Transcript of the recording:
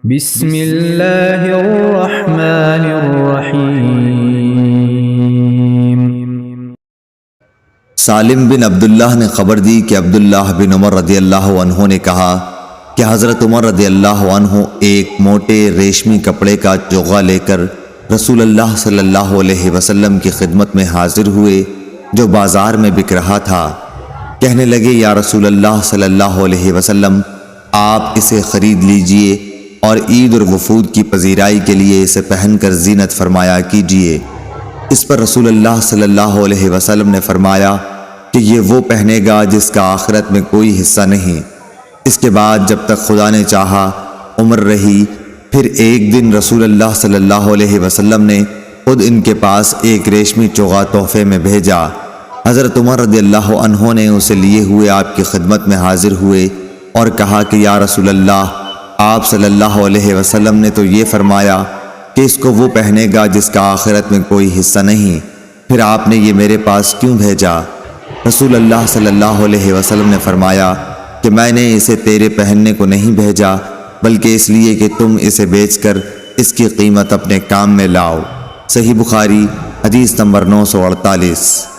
بسم اللہ الرحمن الرحیم۔ سالم بن عبداللہ نے خبر دی کہ عبداللہ بن عمر رضی اللہ عنہ نے کہا کہ حضرت عمر رضی اللہ عنہ ایک موٹے ریشمی کپڑے کا چوغا لے کر رسول اللہ صلی اللہ علیہ وسلم کی خدمت میں حاضر ہوئے جو بازار میں بک رہا تھا۔ کہنے لگے یا رسول اللہ صلی اللہ علیہ وسلم، آپ اسے خرید لیجئے اور عید اور وفود کی پذیرائی کے لیے اسے پہن کر زینت فرمایا کیجئے۔ اس پر رسول اللہ صلی اللہ علیہ وسلم نے فرمایا کہ یہ وہ پہنے گا جس کا آخرت میں کوئی حصہ نہیں۔ اس کے بعد جب تک خدا نے چاہا عمر رہی، پھر ایک دن رسول اللہ صلی اللہ علیہ وسلم نے خود ان کے پاس ایک ریشمی چوغا تحفے میں بھیجا۔ حضرت عمر رضی اللہ عنہ نے اسے لیے ہوئے آپ کی خدمت میں حاضر ہوئے اور کہا کہ یا رسول اللہ، آپ صلی اللہ علیہ وسلم نے تو یہ فرمایا کہ اس کو وہ پہنے گا جس کا آخرت میں کوئی حصہ نہیں، پھر آپ نے یہ میرے پاس کیوں بھیجا؟ رسول اللہ صلی اللہ علیہ وسلم نے فرمایا کہ میں نے اسے تیرے پہننے کو نہیں بھیجا، بلکہ اس لیے کہ تم اسے بیچ کر اس کی قیمت اپنے کام میں لاؤ۔ صحیح بخاری حدیث نمبر 948۔